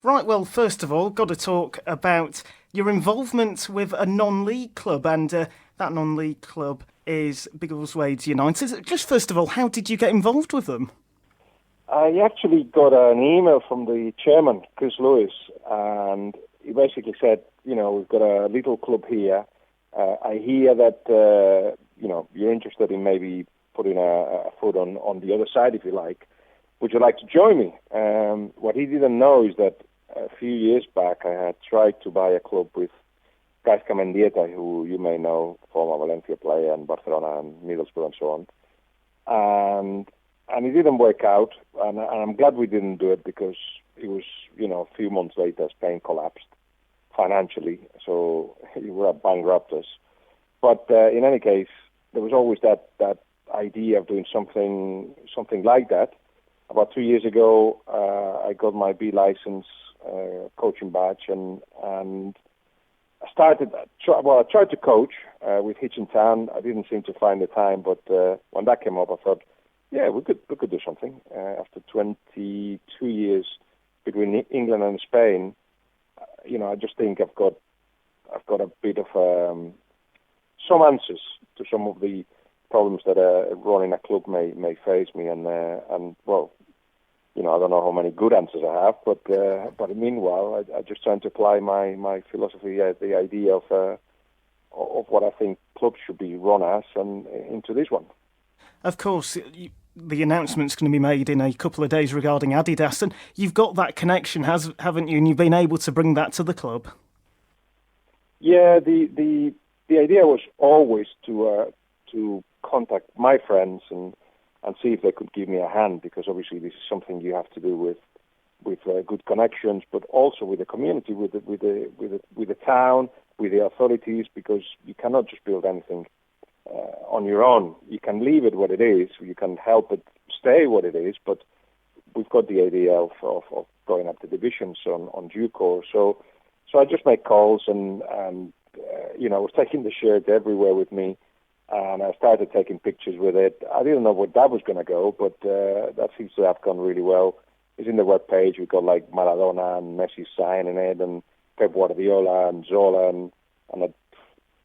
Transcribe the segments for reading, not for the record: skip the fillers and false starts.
Right, well, first of all, got to talk about your involvement with a non-league club, and that non-league club is Biggleswade United. Just first of all, how did you get involved with them? I actually got an email from the chairman, Chris Lewis, and he basically said, we've got a little club here. I hear that, you're interested in maybe putting a foot on the other side, if you like. Would you like to join me? What he didn't know is that a few years back I had tried to buy a club with Gaizka Mendieta, who you may know, former Valencia player and Barcelona and Middlesbrough and so on. And it didn't work out, and I'm glad we didn't do it because it was, a few months later, Spain collapsed financially, so it would have bankrupted us. But in any case, there was always that idea of doing something like that. About 2 years ago, I got my B license coaching badge, and I started. I tried to coach with Hitch in Town. I didn't seem to find the time, but when that came up, I thought, yeah, we could do something. After 22 years between England and Spain, I just think I've got a bit of some answers to some of the problems that running a club may face me, and well, I don't know how many good answers I have, but meanwhile, I just trying to apply my philosophy, the idea of what I think clubs should be run as, and into this one. Of course, the announcement's going to be made in a couple of days regarding Adidas, and you've got that connection, haven't you? And you've been able to bring that to the club. Yeah, the idea was always to contact my friends and see if they could give me a hand, because obviously this is something you have to do with good connections, but also with the community, with the town, with the authorities, because you cannot just build anything on your own. You can leave it what it is, you can help it stay what it is, but we've got the idea of going up the divisions on due course. So I just make calls, and I was taking the shirt everywhere with me, and I started taking pictures with it. I didn't know where that was going to go, but that seems to have gone really well. It's in the web page. We've got like Maradona and Messi signing it, and Pep Guardiola and Zola and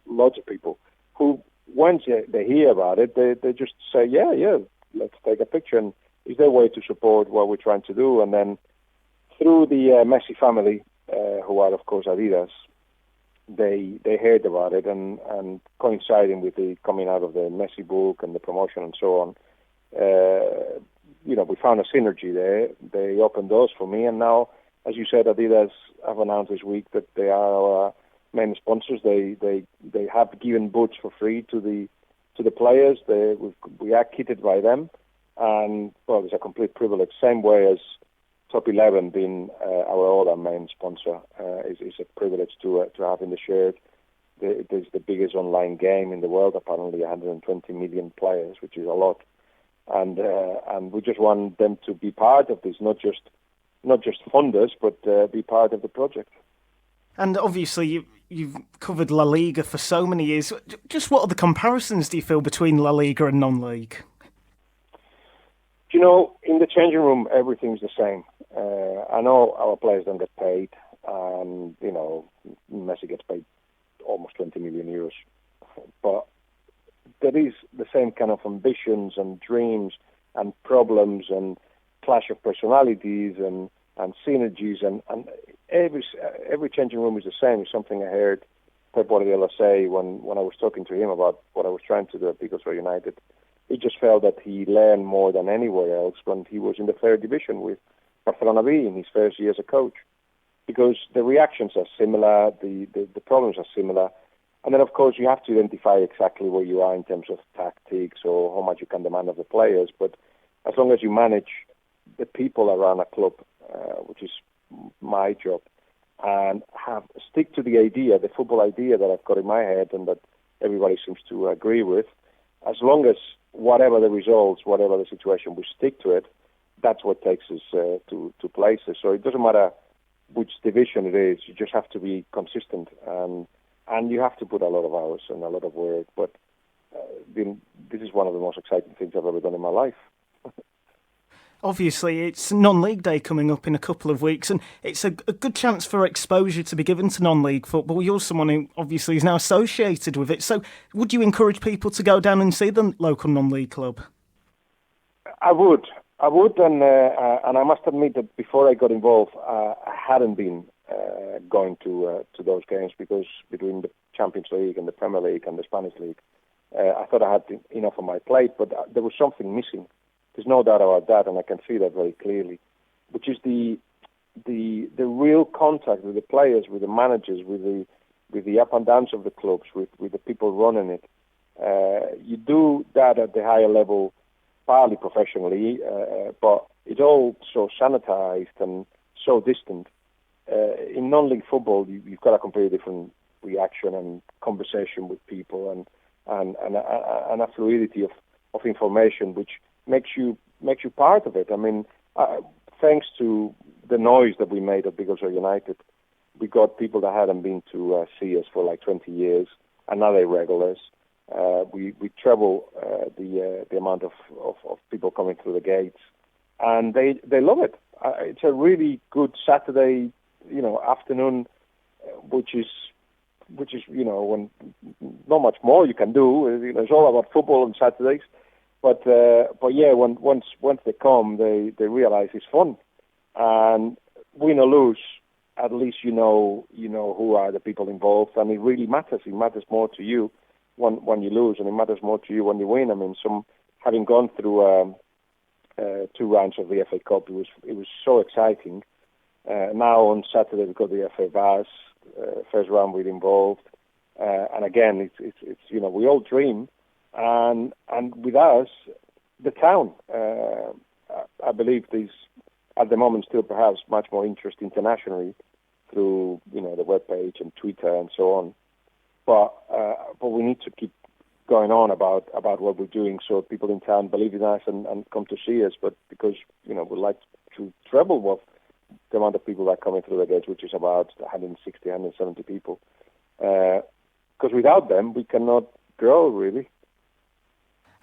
lots of people who, once they hear about it, they just say, yeah, let's take a picture. And it's their way to support what we're trying to do. And then through the Messi family, who are, of course, Adidas, they heard about it, and coinciding with the coming out of the Messi book and the promotion and so on, we found a synergy there. They opened doors for me, and now, as you said, Adidas have announced this week that they are our main sponsors. They have given boots for free to the players. We are kitted by them, and well, it's a complete privilege. Same way as Top 11 being our other main sponsor is a privilege to have in the shirt. It is the biggest online game in the world, apparently 120 million players, which is a lot, and we just want them to be part of this, not just fund us, but be part of the project. And obviously, you've covered La Liga for so many years. Just what are the comparisons, do you feel, between La Liga and non-league? In the changing room, everything's the same. I know our players don't get paid, and Messi gets paid almost 20 million euros, but there is the same kind of ambitions and dreams and problems and clash of personalities and synergies, and every changing room is the same. It's something I heard Pep Guardiola say when I was talking to him about what I was trying to do at Biggleswade United. He just felt that he learned more than anywhere else when he was in the third division with Barcelona B in his first year as a coach, because the reactions are similar, the problems are similar, and then of course you have to identify exactly where you are in terms of tactics or how much you can demand of the players. But as long as you manage the people around a club, which is my job, and stick to the idea, the football idea that I've got in my head and that everybody seems to agree with, as long as whatever the results, whatever the situation, we stick to it, that's what takes us to places. So it doesn't matter which division it is, you just have to be consistent, and you have to put a lot of hours and a lot of work. But this is one of the most exciting things I've ever done in my life. Obviously, it's non-league day coming up in a couple of weeks, and it's a good chance for exposure to be given to non-league football. You're someone who obviously is now associated with it. So would you encourage people to go down and see the local non-league club? I would, and I must admit that before I got involved, I hadn't been going to those games because between the Champions League and the Premier League and the Spanish League, I thought I had enough on my plate, but there was something missing. There's no doubt about that, and I can see that very clearly, which is the real contact with the players, with the managers, with the up and downs of the clubs, with the people running it. You do that at the higher level, partly professionally, but it's all so sanitized and so distant. In non-league football, you've got a completely different reaction and conversation with people, and a fluidity of information, which makes you part of it. I mean, thanks to the noise that we made at Biggleswade United, we got people that hadn't been to see us for like 20 years, and now they're regulars. We treble the amount of people coming through the gates, and they love it. It's a really good Saturday, afternoon, which is when not much more you can do. It's all about football on Saturdays. But yeah, once they come, they realize it's fun, and win or lose, at least you know who are the people involved, and it really matters. It matters more to you when you lose, and it matters more to you when you win. I mean, having gone through 2 rounds of the FA Cup, it was so exciting. Now on Saturday we've got the FA Vase, first round we're involved, and again it's we all dream. And with us, the town, I believe there's at the moment still perhaps much more interest internationally through the webpage and Twitter and so on. But we need to keep going on about what we're doing so people in town believe in us and come to see us. But because we'd like to treble what the amount of people that are coming through the gates, which is about 160, 170 people. Because without them, we cannot grow really.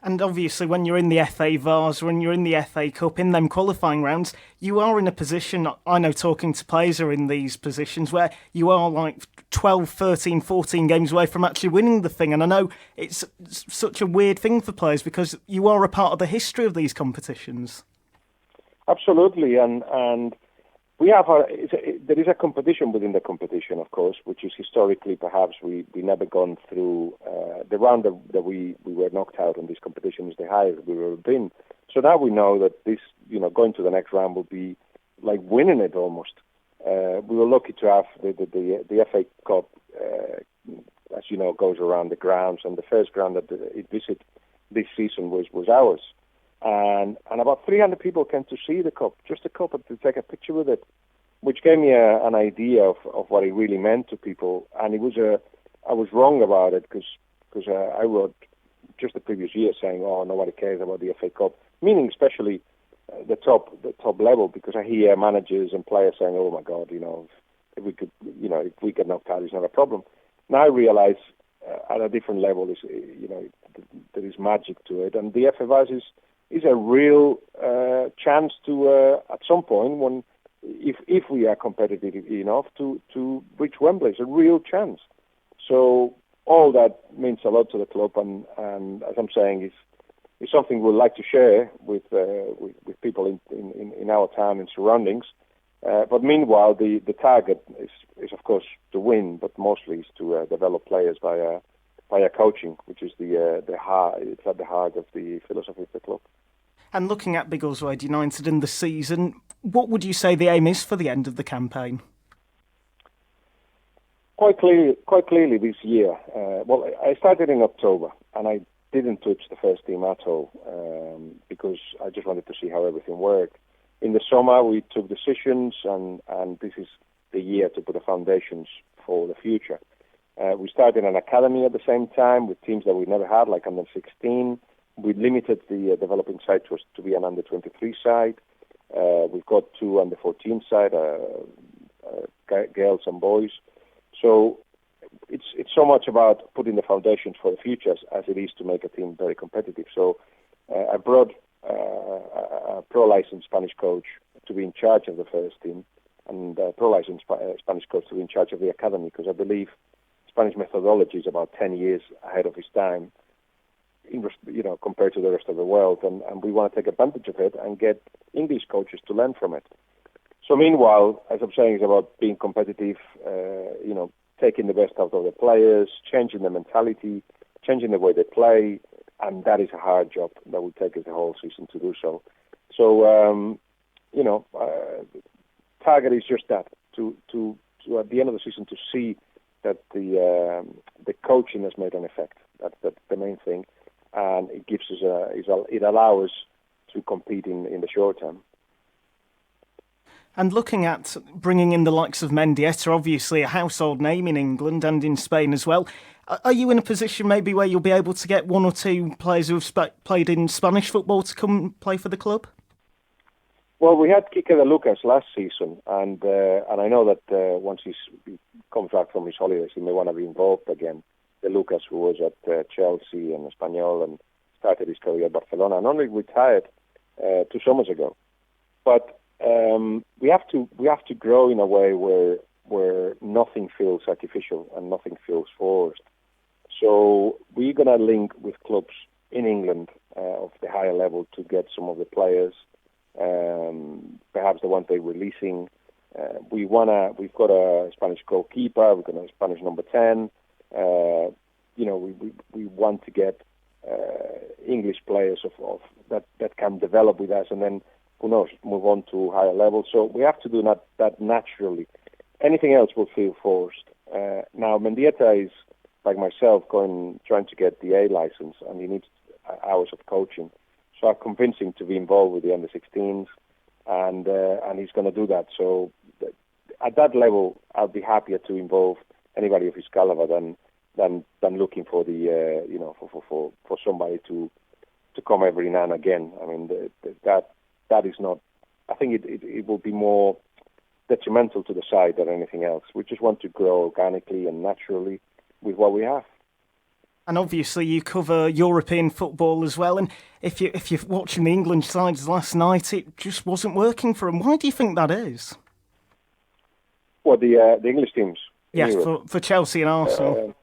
And obviously, when you're in the FA Vase, when you're in the FA Cup, in them qualifying rounds, you are in a position, I know talking to players are in these positions, where you are like 12, 13, 14 games away from actually winning the thing. And I know it's such a weird thing for players because you are a part of the history of these competitions. Absolutely, and we have there is a competition within the competition, of course, which is historically perhaps we never gone through the round that we were knocked out on this competition is the highest we've ever been. So now we know that this, going to the next round will be like winning it almost. We were lucky to have the FA Cup, as you know, goes around the grounds, and the first ground that it visited this season was ours. And about 300 people came to see the cup, just the cup, to take a picture with it, which gave me an idea of what it really meant to people. And I was wrong about it because I wrote just the previous year saying, "Oh, nobody cares about the FA Cup," meaning especially the top level, because I hear managers and players saying, "Oh my God, if we get knocked out, it's not a problem." Now I realise at a different level, there is magic to it, and the FA Vase is a real chance to, at some point, when if we are competitive enough to reach Wembley, it's a real chance. So all that means a lot to the club, and as I'm saying, is something we'd like to share with people in our town and surroundings. But meanwhile, the target is of course to win, but mostly is to develop players via coaching, which is the heart. It's at the heart of the philosophy of the club. And looking at Biggleswade United in the season, what would you say the aim is for the end of the campaign? Quite clearly this year. Well, I started in October, and I didn't touch the first team at all because I just wanted to see how everything worked. In the summer, we took decisions, and this is the year to put the foundations for the future. We started an academy at the same time with teams that we never had, like under 16. We limited the developing side to be an under 23 side. We've got 2 under 14 side, girls and boys. So it's so much about putting the foundations for the future as it is to make a team very competitive. So I brought a pro-licensed Spanish coach to be in charge of the first team, and a pro-licensed Spanish coach to be in charge of the academy, because I believe Spanish methodology is about 10 years ahead of its time, compared to the rest of the world, and we want to take advantage of it and get English coaches to learn from it. So meanwhile, as I'm saying, it's about being competitive, taking the best out of the players, changing the mentality, changing the way they play, and that is a hard job that will take us the whole season to do so. So, target is just that, to at the end of the season to see that the coaching has made an effect. That's the main thing, and it gives us it allows us to compete in the short term. And looking at bringing in the likes of Mendieta, obviously a household name in England and in Spain as well, are you in a position maybe where you'll be able to get one or two players who have played in Spanish football to come play for the club? Well, we had Quique de Lucas last season, and I know that once he comes back from his holidays, he may want to be involved again. De Lucas, who was at Chelsea and Espanyol and started his career at Barcelona, and only retired 2 summers ago. But we have to grow in a way where nothing feels artificial and nothing feels forced. So we're gonna link with clubs in England of the higher level to get some of the players, perhaps the ones they're releasing. We've got a Spanish goalkeeper, we've got a Spanish number 10. We want to get English players of that can develop with us, and then who knows, move on to higher levels. So we have to do that naturally. Anything else will feel forced. Now, Mendieta is, like myself, trying to get the A license, and he needs hours of coaching. So I convinced him to be involved with the under-16s, and he's going to do that. So at that level, I'll be happier to involve anybody of his caliber than looking for the for somebody to come every now and again. I mean, that is not. I think it will be more detrimental to the side than anything else. We just want to grow organically and naturally with what we have. And obviously you cover European football as well, and if you're watching the England sides last night, it just wasn't working for them. Why do you think that is? Well, the English teams. Yes, for Chelsea and Arsenal.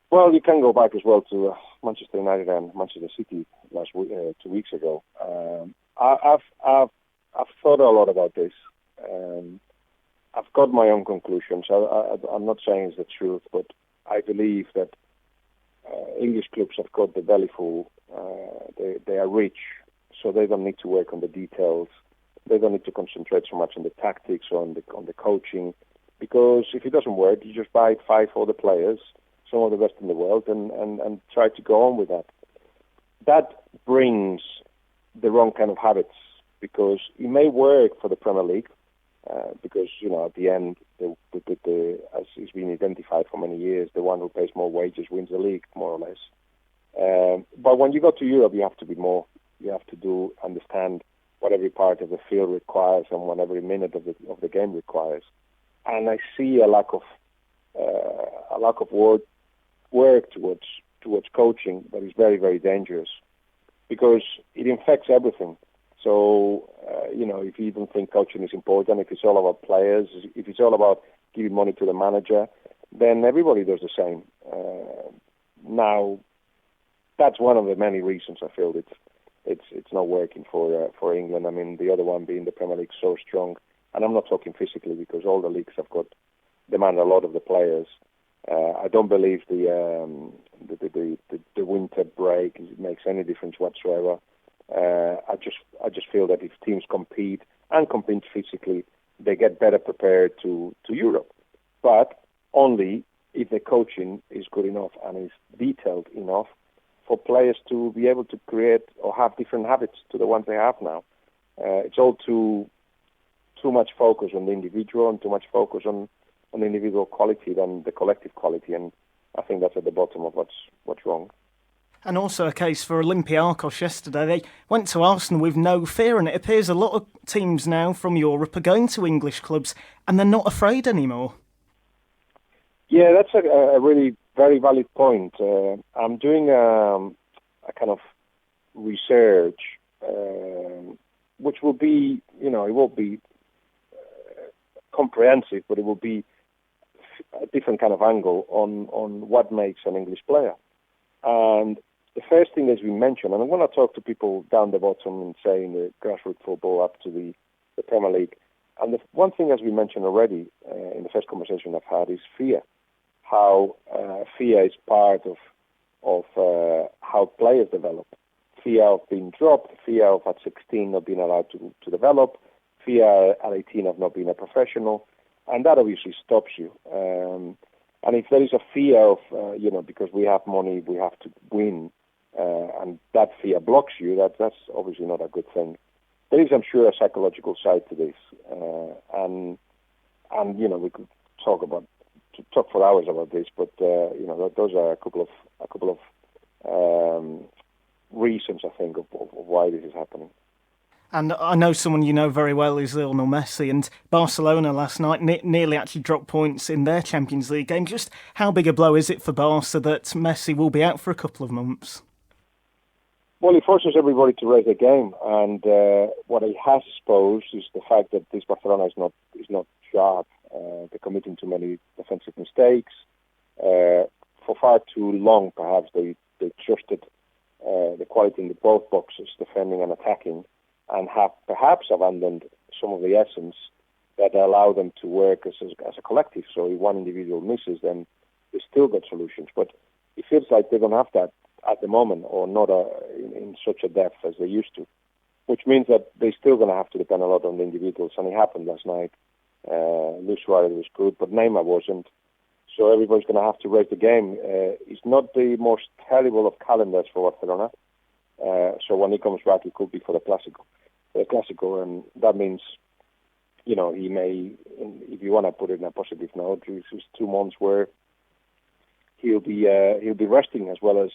Well, you can go back as well to Manchester United and Manchester City 2 weeks ago. I've thought a lot about this. I've got my own conclusions. I'm not saying it's the truth, but I believe that English clubs have got the belly full. They are rich, so they don't need to work on the details. They don't need to concentrate so much on the tactics or on the coaching, because if it doesn't work, you just buy 5 other players, some of the best in the world, and try to go on with that. That brings the wrong kind of habits, because it may work for the Premier League, because at the end, as it's been identified for many years, the one who pays more wages wins the league, more or less. But when you go to Europe, you have to be more. You have to understand what every part of the field requires and what every minute of the game requires. And I see a lack of work towards coaching that is very, very dangerous, because it infects everything. So, if you even think coaching is important, if it's all about players, if it's all about giving money to the manager, then everybody does the same. Now, that's one of the many reasons I feel it's not working for England. I mean, the other one being the Premier League so strong, and I'm not talking physically, because all the leagues have demand a lot of the players. I don't believe the winter break makes any difference whatsoever. I just feel that if teams compete physically, they get better prepared to Europe, but only if the coaching is good enough and is detailed enough for players to be able to create or have different habits to the ones they have now. It's all too much focus on the individual and too much focus on the individual quality than the collective quality, and I think that's at the bottom of what's wrong. And also a case for Olympiacos yesterday. They went to Arsenal with no fear, and it appears a lot of teams now from Europe are going to English clubs and they're not afraid anymore. Yeah, that's a really very valid point. I'm doing a kind of research, which will be, it won't be comprehensive, but it will be a different kind of angle on what makes an English player. And the first thing, as we mentioned, and when I talk to people down the bottom and say in the grassroots football up to the Premier League, and the one thing, as we mentioned already in the first conversation I've had, is fear. How fear is part of how players develop. Fear of being dropped, fear of at 16 not being allowed to develop, fear at 18 of not being a professional, and that obviously stops you. And if there is a fear of, because we have money, we have to win, and that fear blocks you, that's obviously not a good thing. There is, I'm sure, a psychological side to this, and we could talk for hours about this, but those are a couple of reasons, I think, of why this is happening. And I know someone you know very well is Lionel Messi, and Barcelona last night nearly actually dropped points in their Champions League game. Just how big a blow is it for Barca that Messi will be out for a couple of months? Well, it forces everybody to raise their game, and what it has exposed is the fact that this Barcelona is not sharp. They're committing too many defensive mistakes. For far too long, perhaps they trusted the quality in both boxes, defending and attacking, and have perhaps abandoned some of the essence that allow them to work as a collective. So if one individual misses, then they still got solutions. But it feels like they don't have that at the moment, or not in such a depth as they used to, which means that they're still going to have to depend a lot on the individuals. And it happened last night. Luis Suarez was good, but Neymar wasn't. So everybody's going to have to raise the game. It's not the most terrible of calendars for Barcelona. So when he comes back, it could be for the Clásico, and that means, he may, if you want to put it in a positive note, it's 2 months where he'll be resting as well as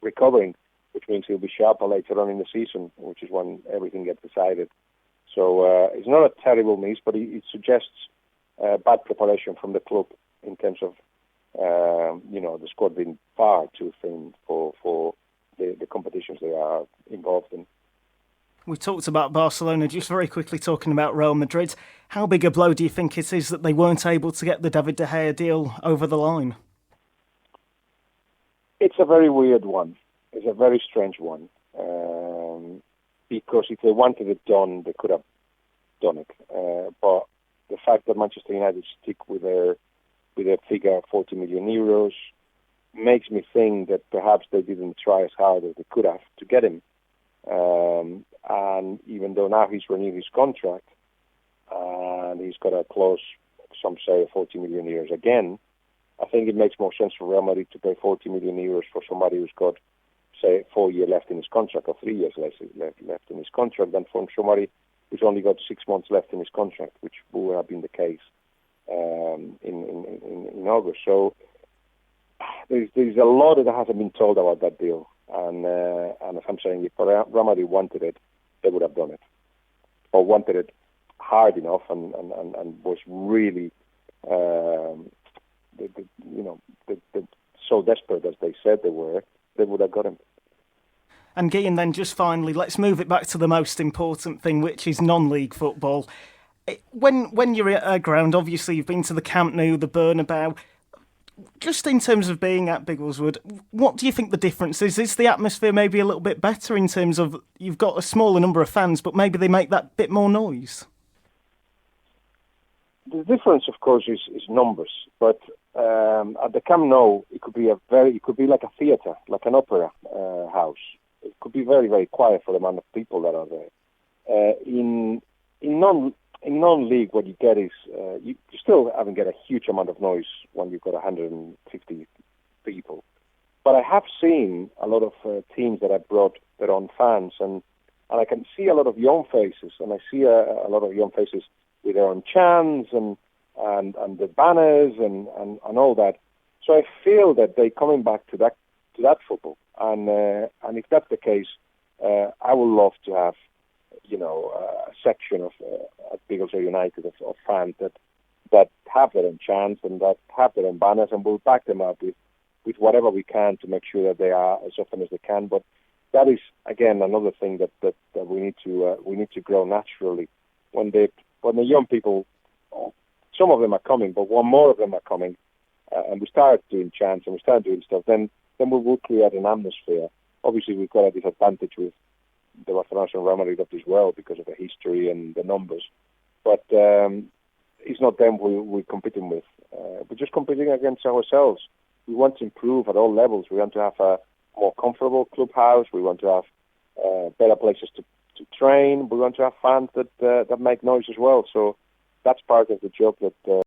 recovering, which means he'll be sharper later on in the season, which is when everything gets decided. So it's not a terrible miss, but it suggests bad preparation from the club in terms of the squad being far too thin for the competitions they are involved in. We talked about Barcelona, just very quickly talking about Real Madrid. How big a blow do you think it is that they weren't able to get the David De Gea deal over the line? It's a very weird one. It's a very strange one. Because if they wanted it done, they could have done it. But the fact that Manchester United stick with their figure of 40 million euros makes me think that perhaps they didn't try as hard as they could have to get him. And even though now he's renewed his contract and he's got a clause, some say 40 million euros again, I think it makes more sense for Real Madrid to pay 40 million euros for somebody who's got, say, 4 years left in his contract or 3 years left in his contract than for somebody who's only got 6 months left in his contract, which would have been the case in August. So there's a lot that hasn't been told about that deal. And as I'm saying, if Real Madrid wanted it, they would have done it, or wanted it hard enough, and was really, so desperate as they said they were, they would have got him. And Guillem, then just finally, let's move it back to the most important thing, which is non-league football. When you're at a ground, obviously you've been to the Camp Nou, the Bernabeu. Just in terms of being at Biggleswade, what do you think the difference is? Is the atmosphere maybe a little bit better in terms of you've got a smaller number of fans, but maybe they make that bit more noise? The difference, of course, is numbers. But at the Camp Nou, it could be like a theatre, like an opera house. It could be very, very quiet for the amount of people that are there. In non-league, what you get is you still haven't get a huge amount of noise when you've got 150 people. But I have seen a lot of teams that have brought their own fans, and I can see a lot of young faces, and I see a lot of young faces with their own chants and the banners and all that. So I feel that they're coming back to that football, and if that's the case, I would love to have a section of at Biggleswade United of fans that have their own chants and that have their own banners, and we'll back them up with whatever we can to make sure that they are as often as they can. But that is again another thing that we need to grow naturally. When the young people, some of them are coming, but one more of them are coming, and we start doing chants and we start doing stuff, then we will create an atmosphere. Obviously, we've got a disadvantage with the Barcelona and Real Madrid of this world because of the history and the numbers, but it's not them we're competing with. We're just competing against ourselves. We want to improve at all levels. We want to have a more comfortable clubhouse. We want to have better places to train. We want to have fans that make noise as well. So that's part of the job that